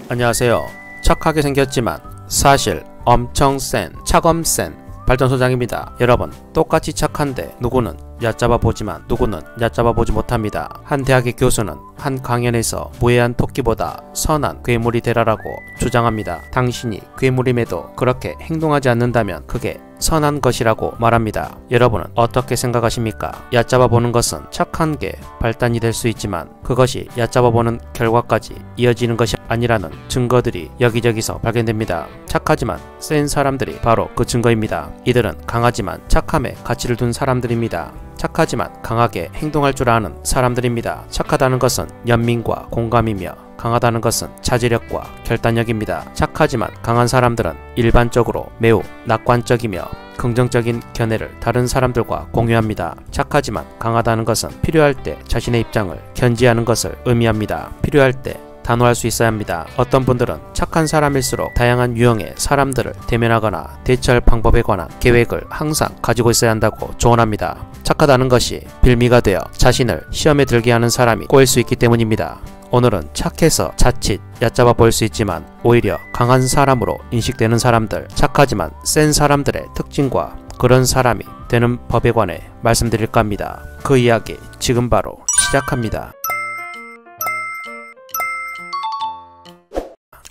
안녕하세요. 착하게 생겼지만 사실 엄청 차검 센 발전소장입니다. 여러분, 똑같이 착한데 누구는 얕잡아 보지만 누구는 얕잡아 보지 못합니다. 한 대학의 교수는 한 강연에서 무해한 토끼보다 선한 괴물이 되라라고 주장합니다. 당신이 괴물임에도 그렇게 행동하지 않는다면 그게 선한 것이라고 말합니다. 여러분은 어떻게 생각하십니까? 얕잡아 보는 것은 착한 게 발단이 될 수 있지만 그것이 얕잡아 보는 결과까지 이어지는 것이 아니라는 증거들이 여기저기서 발견됩니다. 착하지만 센 사람들이 바로 그 증거입니다. 이들은 강하지만 착함에 가치를 둔 사람들입니다. 착하지만 강하게 행동할 줄 아는 사람들입니다. 착하다는 것은 연민과 공감이며 강하다는 것은 자제력과 결단력입니다. 착하지만 강한 사람들은 일반적으로 매우 낙관적이며 긍정적인 견해를 다른 사람들과 공유합니다. 착하지만 강하다는 것은 필요할 때 자신의 입장을 견지하는 것을 의미합니다. 필요할 때 단호할 수 있어야 합니다. 어떤 분들은 착한 사람일수록 다양한 유형의 사람들을 대면하거나 대처할 방법에 관한 계획을 항상 가지고 있어야 한다고 조언합니다. 착하다는 것이 빌미가 되어 자신을 시험에 들게 하는 사람이 꼬일 수 있기 때문입니다. 오늘은 착해서 자칫 얕잡아 보일 수 있지만 오히려 강한 사람으로 인식되는 사람들, 착하지만 센 사람들의 특징과 그런 사람이 되는 법에 관해 말씀드릴까 합니다. 그 이야기 지금 바로 시작합니다.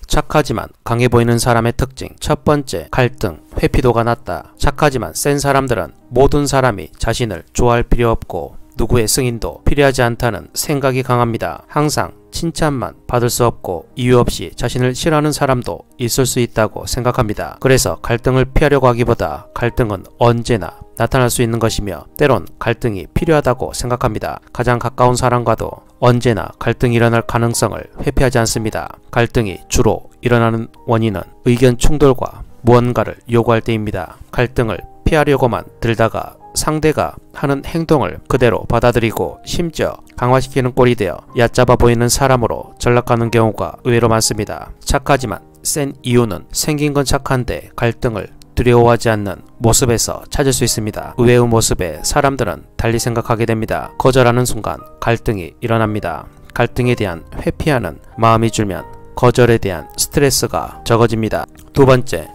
착하지만 강해 보이는 사람의 특징. 첫 번째, 갈등, 회피도가 낮다. 착하지만 센 사람들은 모든 사람이 자신을 좋아할 필요 없고 누구의 승인도 필요하지 않다는 생각이 강합니다. 항상 칭찬만 받을 수 없고 이유 없이 자신을 싫어하는 사람도 있을 수 있다고 생각합니다. 그래서 갈등을 피하려고 하기보다 갈등은 언제나 나타날 수 있는 것이며 때론 갈등이 필요하다고 생각합니다. 가장 가까운 사람과도 언제나 갈등이 일어날 가능성을 회피하지 않습니다. 갈등이 주로 일어나는 원인은 의견 충돌과 무언가를 요구할 때입니다. 갈등을 피하려고만 들다가 상대가 하는 행동을 그대로 받아들이고 심지어 강화시키는 꼴이 되어 얕잡아 보이는 사람으로 전락하는 경우가 의외로 많습니다. 착하지만 센 이유는 생긴 건 착한데 갈등을 두려워하지 않는 모습에서 찾을 수 있습니다. 의외의 모습에 사람들은 달리 생각하게 됩니다. 거절하는 순간 갈등이 일어납니다. 갈등에 대한 회피하는 마음이 줄면 거절에 대한 스트레스가 적어집니다. 두 번째,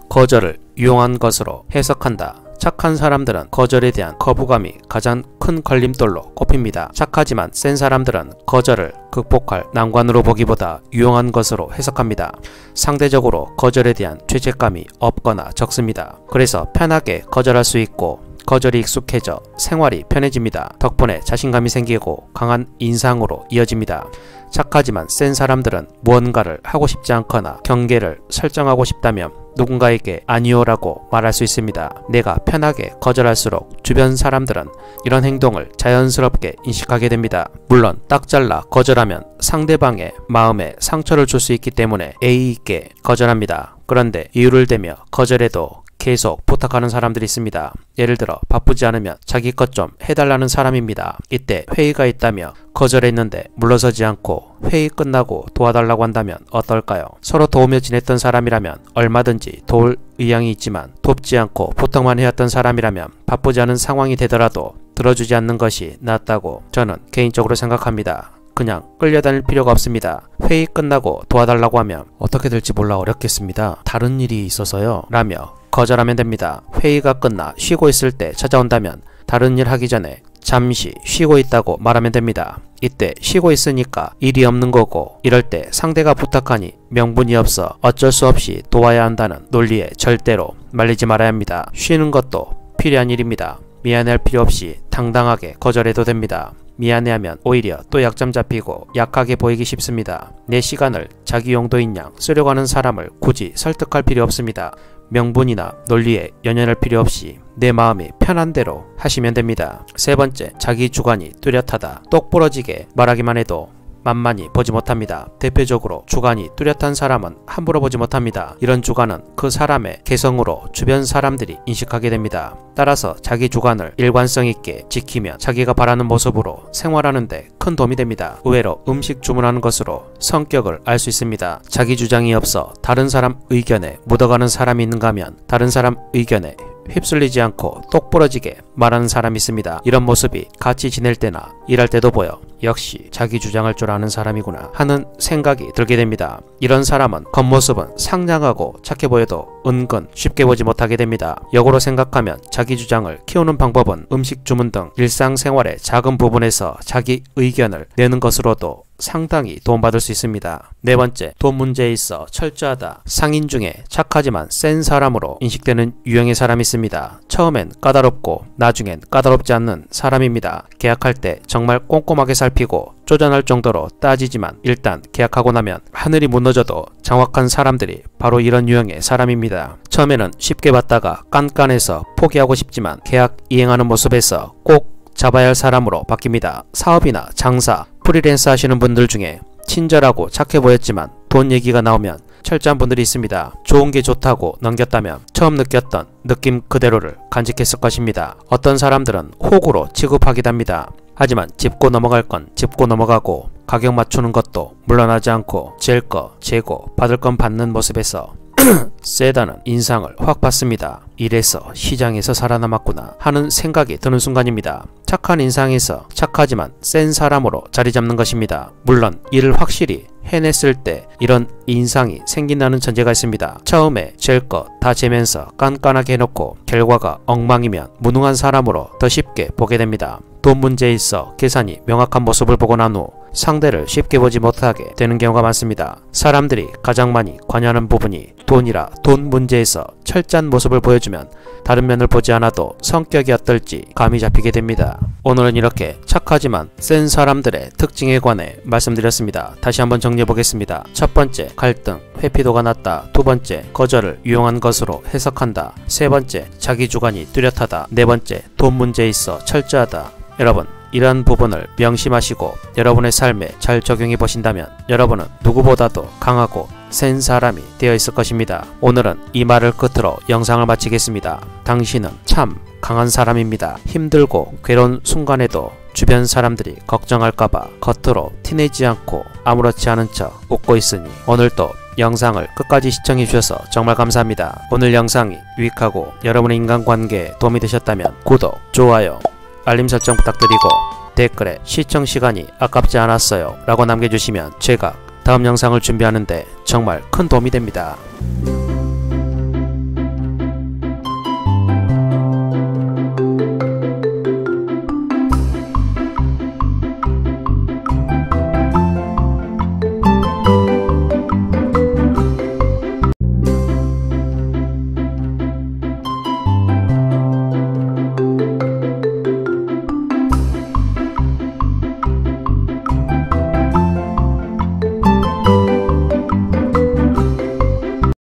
거절을 유용한 것으로 해석한다. 착한 사람들은 거절에 대한 거부감이 가장 큰 걸림돌로 꼽힙니다. 착하지만 센 사람들은 거절을 극복할 난관으로 보기보다 유용한 것으로 해석합니다. 상대적으로 거절에 대한 죄책감이 없거나 적습니다. 그래서 편하게 거절할 수 있고 거절이 익숙해져 생활이 편해집니다. 덕분에 자신감이 생기고 강한 인상으로 이어집니다. 착하지만 센 사람들은 무언가를 하고 싶지 않거나 경계를 설정하고 싶다면 누군가에게 아니요라고 말할 수 있습니다. 내가 편하게 거절할수록 주변 사람들은 이런 행동을 자연스럽게 인식하게 됩니다. 물론 딱 잘라 거절하면 상대방의 마음에 상처를 줄 수 있기 때문에 예의 있게 거절합니다. 그런데 이유를 대며 거절해도 계속 부탁하는 사람들이 있습니다. 예를 들어 바쁘지 않으면 자기 것 좀 해달라는 사람입니다. 이때 회의가 있다며 거절했는데 물러서지 않고 회의 끝나고 도와달라고 한다면 어떨까요? 서로 도우며 지냈던 사람이라면 얼마든지 도울 의향이 있지만 돕지 않고 부탁만 해왔던 사람이라면 바쁘지 않은 상황이 되더라도 들어주지 않는 것이 낫다고 저는 개인적으로 생각합니다. 그냥 끌려다닐 필요가 없습니다. 회의 끝나고 도와달라고 하면 어떻게 될지 몰라 어렵겠습니다. 다른 일이 있어서요 라며 거절하면 됩니다. 회의가 끝나 쉬고 있을 때 찾아온다면 다른 일 하기 전에 잠시 쉬고 있다고 말하면 됩니다. 이때 쉬고 있으니까 일이 없는 거고 이럴 때 상대가 부탁하니 명분이 없어 어쩔 수 없이 도와야 한다는 논리에 절대로 말리지 말아야 합니다. 쉬는 것도 필요한 일입니다. 미안해할 필요 없이 당당하게 거절해도 됩니다. 미안해하면 오히려 또 약점 잡히고 약하게 보이기 쉽습니다. 내 시간을 자기 용도인 양 쓰려고 하는 사람을 굳이 설득할 필요 없습니다. 명분이나 논리에 연연할 필요 없이 내 마음이 편한 대로 하시면 됩니다. 세 번째, 자기 주관이 뚜렷하다. 똑부러지게 말하기만 해도 만만히 보지 못합니다. 대표적으로 주관이 뚜렷한 사람은 함부로 보지 못합니다. 이런 주관은 그 사람의 개성으로 주변 사람들이 인식하게 됩니다. 따라서 자기 주관을 일관성 있게 지키면 자기가 바라는 모습으로 생활하는 데 큰 도움이 됩니다. 의외로 음식 주문하는 것으로 성격을 알 수 있습니다. 자기 주장이 없어 다른 사람 의견에 묻어가는 사람이 있는가 하면 다른 사람 의견에 휩쓸리지 않고 똑부러지게 말하는 사람이 있습니다. 이런 모습이 같이 지낼 때나 일할 때도 보여 역시 자기 주장할 줄 아는 사람이구나 하는 생각이 들게 됩니다. 이런 사람은 겉모습은 상냥하고 착해 보여도 은근 쉽게 보지 못하게 됩니다. 역으로 생각하면 자기 주장을 키우는 방법은 음식 주문 등 일상생활의 작은 부분에서 자기 의견을 내는 것으로도 상당히 도움받을 수 있습니다. 네 번째, 돈 문제에 있어 철저하다. 상인 중에 착하지만 센 사람으로 인식되는 유형의 사람이 있습니다. 처음엔 까다롭고 나중엔 까다롭지 않는 사람입니다. 계약할 때 정말 꼼꼼하게 살피고 쪼잔할 정도로 따지지만 일단 계약하고 나면 하늘이 무너져도 정확한 사람들이 바로 이런 유형의 사람입니다. 처음에는 쉽게 받다가 깐깐해서 포기하고 싶지만 계약 이행하는 모습에서 꼭 잡아야 할 사람으로 바뀝니다. 사업이나 장사, 프리랜서 하시는 분들 중에 친절하고 착해 보였지만 돈 얘기가 나오면 철저한 분들이 있습니다. 좋은 게 좋다고 넘겼다면 처음 느꼈던 느낌 그대로를 간직했을 것입니다. 어떤 사람들은 호구로 취급하기도 합니다. 하지만 짚고 넘어갈 건 짚고 넘어가고 가격 맞추는 것도 물러나지 않고 잴 거 재고 받을 건 받는 모습에서 세다는 인상을 확 받습니다. 이래서 시장에서 살아남았구나 하는 생각이 드는 순간입니다. 착한 인상에서 착하지만 센 사람으로 자리 잡는 것입니다. 물론 일을 확실히 해냈을 때 이런 인상이 생긴다는 전제가 있습니다. 처음에 잴 거 다 재면서 깐깐하게 해놓고 결과가 엉망이면 무능한 사람으로 더 쉽게 보게 됩니다. 돈 문제에 있어 계산이 명확한 모습을 보고 난 후 상대를 쉽게 보지 못하게 되는 경우가 많습니다. 사람들이 가장 많이 관여하는 부분이 돈이라 돈 문제에서 철저한 모습을 보여주면 다른 면을 보지 않아도 성격이 어떨지 감이 잡히게 됩니다. 오늘은 이렇게 착하지만 센 사람들의 특징에 관해 말씀드렸습니다. 다시 한번 정리해 보겠습니다. 첫 번째, 갈등, 회피도가 낮다. 두 번째, 거절을 유용한 것으로 해석한다. 세 번째, 자기 주관이 뚜렷하다. 네 번째, 돈 문제에 있어 철저하다. 여러분, 이런 부분을 명심하시고 여러분의 삶에 잘 적용해 보신다면 여러분은 누구보다도 강하고 센 사람이 되어 있을 것입니다. 오늘은 이 말을 끝으로 영상을 마치겠습니다. 당신은 참 강한 사람입니다. 힘들고 괴로운 순간에도 주변 사람들이 걱정할까봐 겉으로 티내지 않고 아무렇지 않은 척 웃고 있으니 오늘도 영상을 끝까지 시청해주셔서 정말 감사합니다. 오늘 영상이 유익하고 여러분의 인간관계에 도움이 되셨다면 구독, 좋아요, 알림 설정 부탁드리고 댓글에 시청시간이 아깝지 않았어요 라고 남겨주시면 제가 다음 영상을 준비하는데 정말 큰 도움이 됩니다.